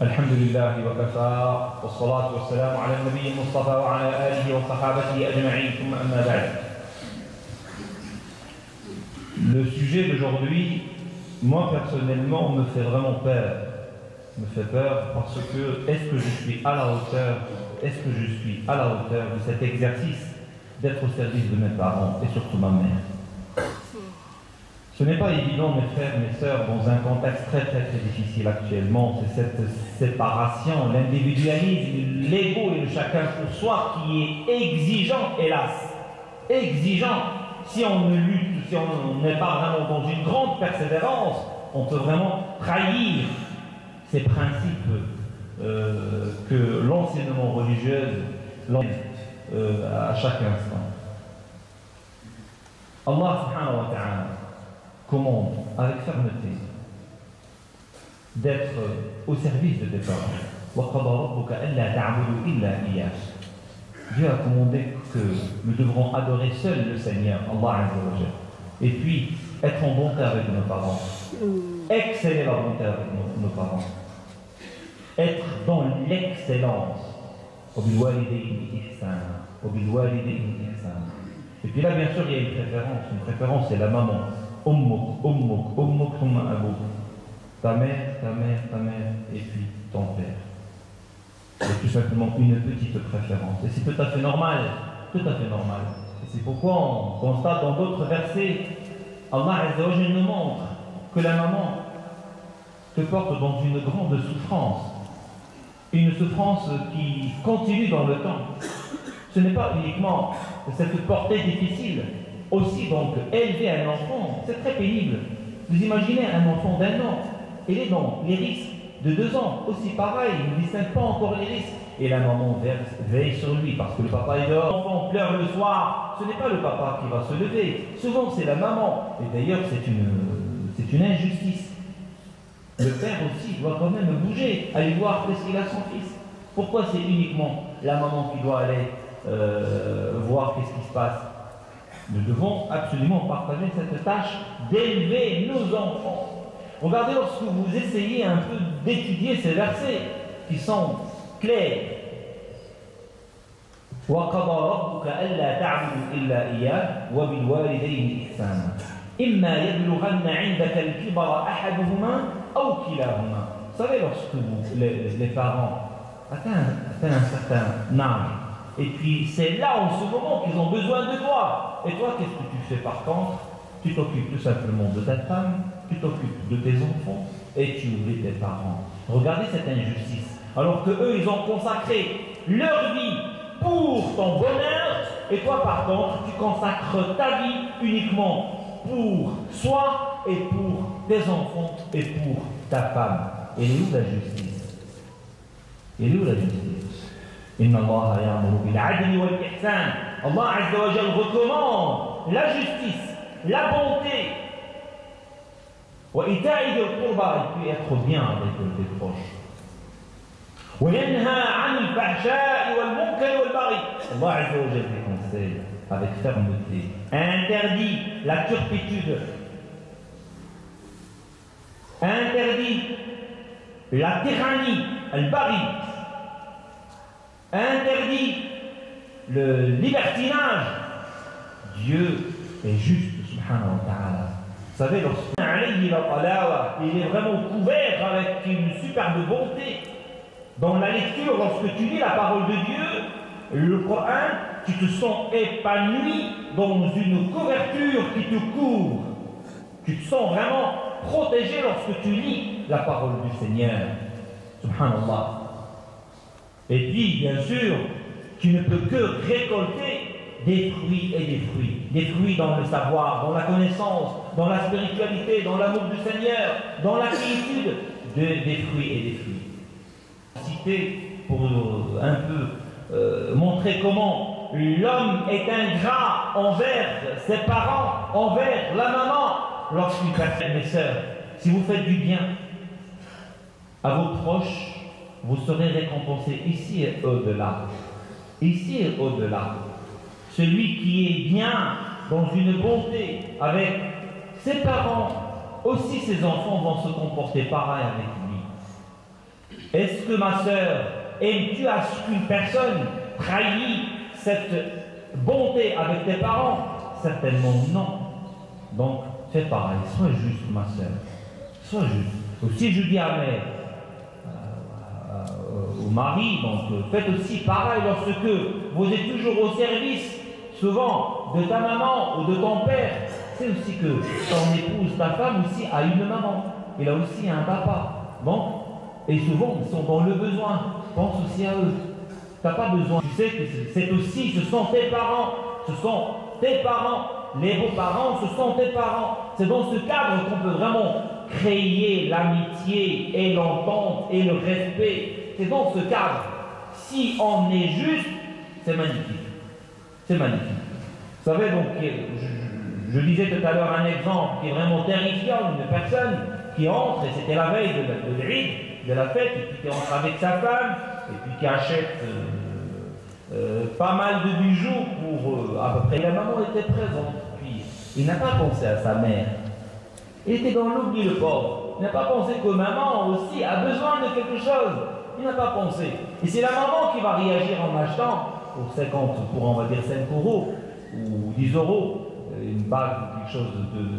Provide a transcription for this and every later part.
الحمد لله وكفى والصلاة والسلام على النبي المصطفى وعلى آله وصحابته أجمعين ثم أما بعد. Le sujet d'aujourd'hui, moi personnellement, me fait vraiment peur. Me fait peur parce que est-ce que je suis à la hauteur, de cet exercice d'être au service de mes parents et surtout ma mère. Ce n'est pas évident, mes frères, mes sœurs, dans un contexte très difficile actuellement. C'est cette séparation, l'individualisme, l'ego et le chacun pour soi qui est exigeant, hélas. Exigeant. Si on ne lutte, si on n'est pas vraiment dans une grande persévérance, on peut vraiment trahir ces principes que l'enseignement religieux à chaque instant. Allah subhanahu wa ta'ala commande avec fermeté d'être au service de tes parents. Dieu a commandé que nous devrons adorer seul le Seigneur, Allah Azza wa Jalla. Et puis, être en bonté avec nos parents. Exceller la bonté avec nos parents. Être dans l'excellence. Et puis là, bien sûr, il y a une préférence. Une préférence, c'est la maman. Ummuk, thumma abouk. Ta mère, et puis ton père. C'est tout simplement une petite préférence. Et c'est tout à fait normal. Et c'est pourquoi on constate dans d'autres versets, Allah Azza wa Jalla nous montre que la maman te porte dans une grande souffrance. Une souffrance qui continue dans le temps. Ce n'est pas uniquement cette portée difficile. Aussi, donc, élever un enfant, c'est très pénible. Vous imaginez un enfant d'1 an, il est dans les risques de 2 ans, aussi pareil, il ne distingue pas encore les risques. Et la maman veille sur lui, parce que le papa est dehors, l'enfant pleure le soir, ce n'est pas le papa qui va se lever, souvent c'est la maman. Et d'ailleurs, c'est une injustice. Le père aussi doit quand même bouger, aller voir qu'est-ce qu'il a son fils. Pourquoi c'est uniquement la maman qui doit aller voir qu'est-ce qui se passe? Nous devons absolument partager cette tâche d'élever nos enfants. Regardez, lorsque vous essayez un peu d'étudier ces versets qui sont clairs. وَقَضَى رَبُّكَ أَلَّا تَعْبُدُوا إِلَّا إِيَّاهُ وَبِالْوَالِدَيْنِ إِحْسَانًا إِمَّا يَبْلُغَنَّ عِندَكَ الْكِبَرَ أَحَدُهُمَا أَوْ كِلَاهُمَا. Vous savez, lorsque les parents atteignent un certain âge, et puis c'est là en ce moment qu'ils ont besoin de toi. Et toi, qu'est-ce que tu fais par contre? Tu t'occupes tout simplement de ta femme, tu t'occupes de tes enfants, et tu oublies tes parents. Regardez cette injustice. Alors que eux, ils ont consacré leur vie pour ton bonheur, et toi par contre, tu consacres ta vie uniquement pour soi, et pour tes enfants, et pour ta femme. Et elle est où la justice? Inna Allah ya'muru bil 'adli wal ihsan. Allah Azza wa Jalla recommande la justice, la bonté. Wa ita'i dhil qurba, et puis être bien avec tes proches. Wa yanha 'anil fahsha'i wal munkari wal baghi. Allah Azza wa Jalla conseille avec fermeté, interdit la turpitude, interdit la tyrannie, al baghi, interdit le libertinage. Dieu est juste, subhanahu wa ta'ala. Vous savez, il est vraiment couvert avec une superbe bonté. Dans la lecture, lorsque tu lis la parole de Dieu, le Coran, tu te sens épanoui dans une couverture qui te couvre. Tu te sens vraiment protégé lorsque tu lis la parole du Seigneur. Subhanallah. Et puis, bien sûr, tu ne peux que récolter des fruits et des fruits. Des fruits dans le savoir, dans la connaissance, dans la spiritualité, dans l'amour du Seigneur, dans la quiétude, des fruits et des fruits. Cité pour un peu montrer comment l'homme est ingrat envers ses parents, envers la maman, lorsqu'il fait. Mes sœurs, si vous faites du bien à vos proches, vous serez récompensé ici et au-delà. Ici et au-delà. Celui qui est bien dans une bonté avec ses parents, aussi ses enfants vont se comporter pareil avec lui. Est-ce que ma sœur, aimes-tu à ce qu'une personne trahisse cette bonté avec tes parents? Certainement non. Donc, fais pareil, sois juste ma sœur. Sois juste. Aussi, je dis à mes au mari, donc faites aussi pareil lorsque vous êtes toujours au service, souvent, de ta maman ou de ton père. C'est aussi que ton épouse, ta femme aussi a une maman. Il a aussi un papa. Bon, et souvent, ils sont dans le besoin. Pense aussi à eux. Tu n'as pas besoin. Tu sais que c'est aussi, ce sont tes parents. Ce sont tes parents. Les beaux-parents, ce sont tes parents. C'est dans ce cadre qu'on peut vraiment créer l'amitié et l'entente et le respect. C'est dans ce cadre. Si on est juste, c'est magnifique. C'est magnifique. Vous savez, donc, je disais tout à l'heure un exemple qui est vraiment terrifiant, une personne qui entre, et c'était la veille de l'Eid, de la fête, et puis qui entre avec sa femme, et puis qui achète pas mal de bijoux pour à peu près. La maman était présente, puis il n'a pas pensé à sa mère. Il était dans l'oubli, le pauvre. Il n'a pas pensé que maman aussi a besoin de quelque chose. Il n'a pas pensé. Et c'est la maman qui va réagir en achetant pour 50, pour on va dire 5 euros ou 10 euros, une bague ou quelque chose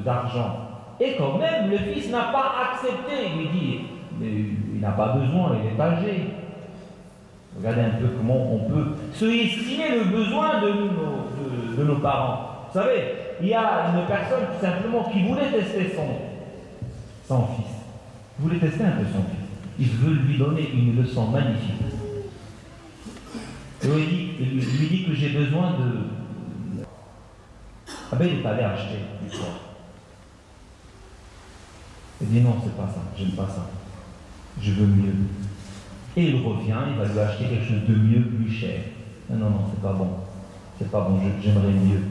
d'argent. Et quand même, le fils n'a pas accepté. Il lui dit, mais il n'a pas besoin, il est âgé. Regardez un peu comment on peut sous-estimer le besoin de nos parents. Vous savez, il y a une personne tout simplement qui voulait tester son fils. Il voulait tester un peu son fils. Il veut lui donner une leçon magnifique. Et il lui dit que j'ai besoin de... Ah ben il est allé acheter du poids. Il dit non, c'est pas ça, j'aime pas ça. Je veux mieux. Et il revient, il va lui acheter quelque chose de mieux, plus cher. Non, c'est pas bon. C'est pas bon, j'aimerais mieux.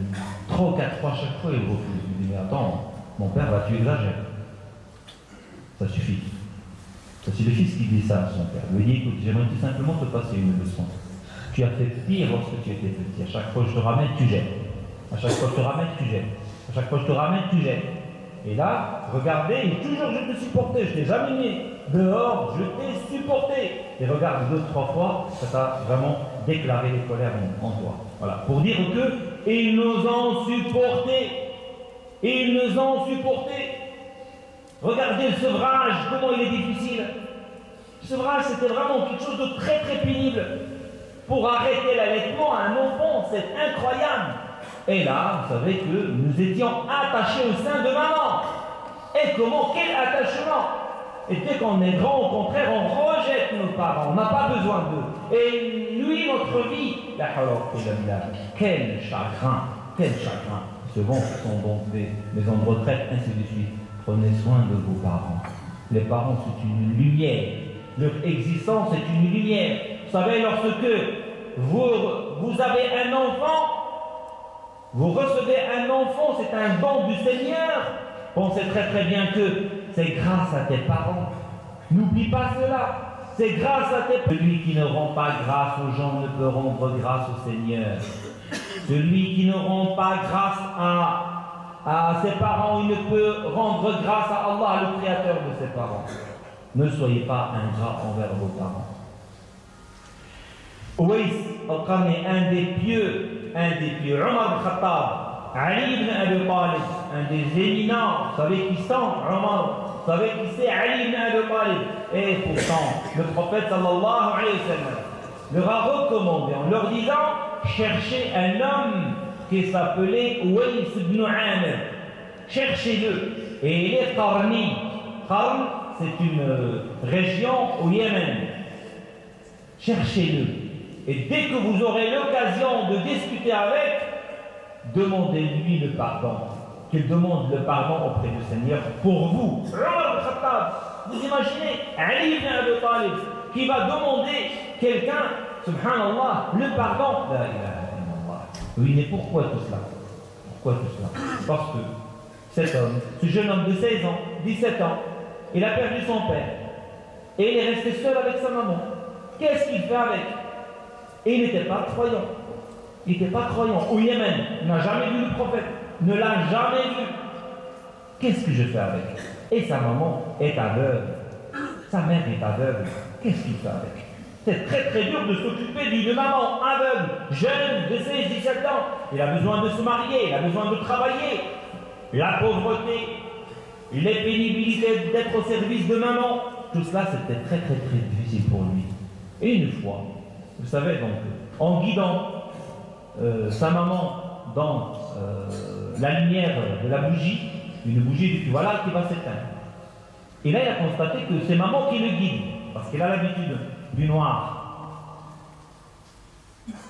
3 ou 4 fois chaque fois, il refuse. Il dit mais attends, mon père, là tu exagères. Ça suffit. C'est le fils qui dit ça à son père. Il lui dit écoute, j'aimerais tout simplement te passer une leçon. Tu as fait pire lorsque tu étais petit. À chaque fois que je te ramène, tu jettes. À chaque fois que je te ramène, tu jettes. À chaque fois que je te ramène, tu jettes. Et là, regardez, toujours je te supportais. Je t'ai jamais mis dehors, je t'ai supporté. Et regarde, 2 ou 3 fois, ça t'a vraiment déclaré les colères en toi. Voilà. Pour dire que ils nous ont supportés. Ils nous ont supportés. Regardez le sevrage, comment il est difficile. Le sevrage, c'était vraiment quelque chose de très très pénible. Pour arrêter l'allaitement à un enfant, c'est incroyable. Et là, vous savez que nous étions attachés au sein de maman. Et comment, quel attachement! Et dès qu'on est grand, au contraire, on rejette nos parents, on n'a pas besoin d'eux. Et nuit notre vie. Quel chagrin, quel chagrin. Souvent, ce sont donc des maisons de retraite, ainsi de suite. Prenez soin de vos parents. Les parents, c'est une lumière. Leur existence, c'est une lumière. Vous savez, lorsque vous avez un enfant, vous recevez un enfant, c'est un don du Seigneur. Pensez très très bien que c'est grâce à tes parents. N'oublie pas cela. C'est grâce à tes parents. Celui qui ne rend pas grâce aux gens ne peut rendre grâce au Seigneur. Celui qui ne rend pas grâce à ses parents, il ne peut rendre grâce à Allah, le créateur de ses parents. Ne soyez pas ingrats envers vos parents. Ouais al-Qarni, un des pieux, Omar al-Khattab, Ali ibn Abi Talib, un des éminents, vous savez qui sont Omar, vous savez qui c'est Ali ibn Abi Talib. Et pourtant, le prophète sallallahu alayhi wa sallam leur a recommandé en leur disant cherchez un homme qui s'appelait Ouais ibn Amir. Cherchez-le. Et il est Qarni. Qarn, c'est une région au Yémen. Cherchez-le. Et dès que vous aurez l'occasion de discuter avec, demandez-lui le pardon. Qu'il demande le pardon auprès du Seigneur pour vous. Omar al-Khattab, vous imaginez Ali ibn Abi Talib qui va demander quelqu'un, subhanallah, le pardon. La ilaha illallah. Oui, mais pourquoi tout cela? Pourquoi tout cela? Parce que cet homme, ce jeune homme de 16 ans, 17 ans, il a perdu son père. Et il est resté seul avec sa maman. Qu'est-ce qu'il fait avec? Et il n'était pas croyant. Il n'était pas croyant. Au Yémen, il n'a jamais vu le prophète. Ne l'a jamais vu. Qu'est-ce que je fais avec? Et sa maman est aveugle. Sa mère est aveugle. Qu'est-ce qu'il fait avec? C'est très très dur de s'occuper d'une maman aveugle, jeune, de 16-17 ans. Il a besoin de se marier, il a besoin de travailler. La pauvreté, les pénibilités d'être au service de maman, tout cela c'était très très très difficile pour lui. Et une fois, vous savez donc, en guidant sa maman dans la lumière de la bougie, une bougie du voilà qui va s'éteindre. Et là il a constaté que c'est maman qui le guide, parce qu'il a l'habitude du noir.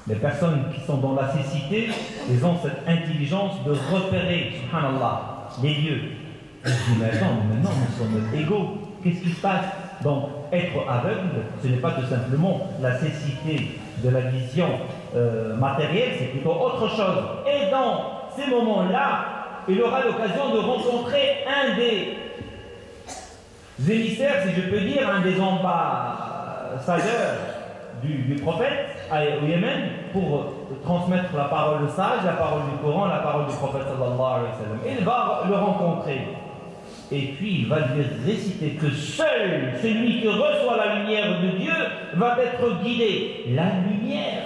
Les personnes qui sont dans la cécité, ils ont cette intelligence de repérer, subhanallah, les lieux. Je dis, mais attends, maintenant nous sommes égaux. Qu'est-ce qui se passe? Donc, être aveugle, ce n'est pas tout simplement la cécité de la vision matérielle, c'est plutôt autre chose. Et dans ces moments-là, il aura l'occasion de rencontrer un des émissaires, si je peux dire, un des ambassadeurs du prophète au Yémen pour transmettre la parole sage, la parole du Coran, la parole du prophète sallallahu alayhi wa sallam. Il va le rencontrer. Et puis il va lui réciter que seul celui qui reçoit la lumière de Dieu va être guidé. La lumière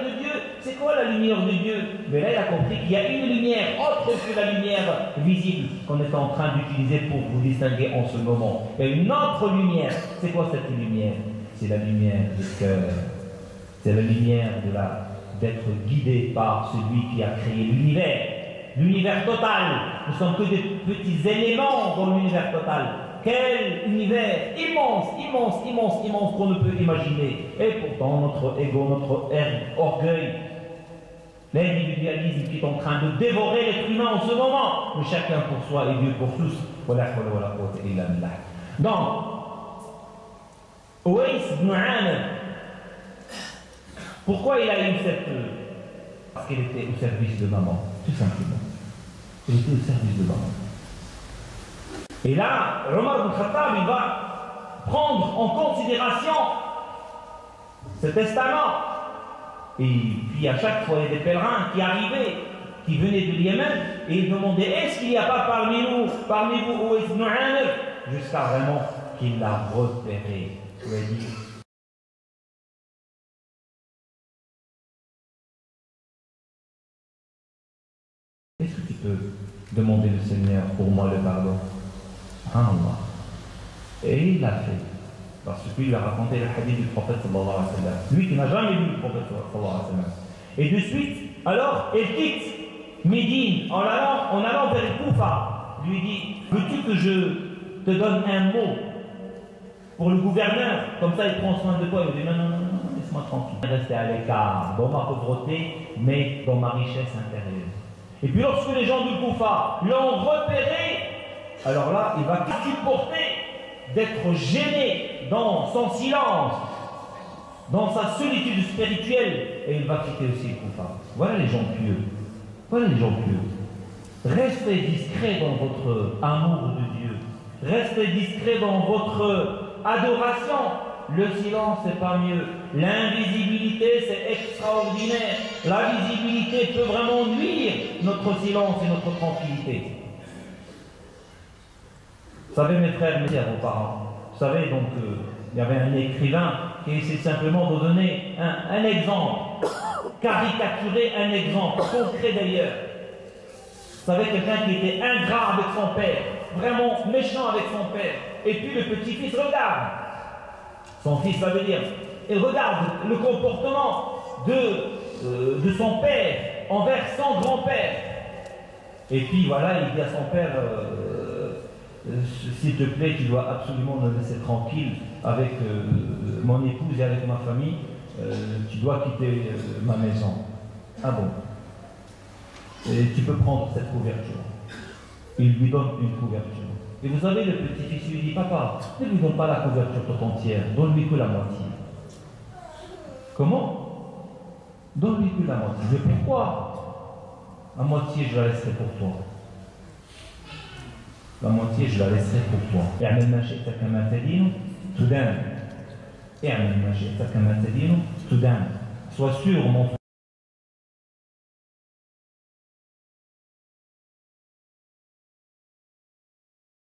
de Dieu, c'est quoi la lumière de Dieu? Mais là il a compris qu'il y a une lumière autre que la lumière visible qu'on est en train d'utiliser pour vous distinguer en ce moment. Il y a une autre lumière. C'est quoi cette lumière? C'est la lumière du cœur. C'est la lumière d'être guidé par celui qui a créé l'univers. L'univers total, nous ne sommes que des petits éléments dans l'univers total. Quel univers immense, immense, immense, immense qu'on ne peut imaginer. Et pourtant, notre ego, notre orgueil, l'individualisme qui est en train de dévorer l'être humain en ce moment, mais chacun pour soi et Dieu pour tous. Donc, Uwais ibn Amir, pourquoi il a eu cette... Parce qu'il était au service de maman, tout simplement. Il était au service de maman. Et là, Omar ibn Khattab, il va prendre en considération ce testament. Et puis à chaque fois, il y a des pèlerins qui arrivaient, qui venaient du Yémen, et ils demandaient, est-ce qu'il n'y a pas parmi vous, Uwais ibn Amir, jusqu'à vraiment qu'il l'a repéré. Il a dit, est-ce que tu peux demander au Seigneur pour moi le pardon? Subhanallah. Et il l'a fait. Parce qu'il a raconté le hadith du prophète sallallahu alayhi wa sallam. Lui qui n'a jamais vu le prophète sallallahu alayhi wa sallam. Et de suite, alors, il quitte Médine en allant vers Koufa. Lui dit, veux-tu que je te donne un mot pour le gouverneur? Comme ça, il prend soin de toi. Il dit, non, laisse-moi tranquille. Rester à l'écart, dans ma pauvreté, mais dans ma richesse intérieure. Et puis lorsque les gens du Koufa l'ont repéré, alors là, il va supporter d'être gêné dans son silence, dans sa solitude spirituelle, et il va quitter aussi le Koufa. Voilà les gens pieux. Voilà les gens pieux. Restez discrets dans votre amour de Dieu. Restez discrets dans votre adoration. Le silence, c'est pas mieux. L'invisibilité, c'est extraordinaire. La visibilité peut vraiment nuire notre silence et notre tranquillité. Vous savez, mes frères, mes sœurs, vos parents, vous savez, donc, il y avait un écrivain qui essaie simplement de donner un exemple, caricaturer un exemple, concret d'ailleurs. Vous savez, quelqu'un qui était ingrat avec son père, vraiment méchant avec son père, et puis le petit-fils regarde. Son fils, ça veut dire, il regarde le comportement de son père envers son grand-père. Et puis voilà, il dit à son père, s'il te plaît, tu dois absolument me laisser tranquille avec mon épouse et avec ma famille, tu dois quitter ma maison. Ah bon? Et tu peux prendre cette couverture. Il lui donne une couverture. Et vous savez, le petit-fils lui dit, papa, ne lui donne pas la couverture toute entière, donne-lui que la moitié. Comment? Donne-lui que la moitié. Mais pourquoi? La moitié, je la laisserai pour toi. La moitié, je la laisserai pour toi. اعمل ما شئت كما تدين تدان. اعمل ما شئت كما تدين تدان. Sois sûr, mon frère.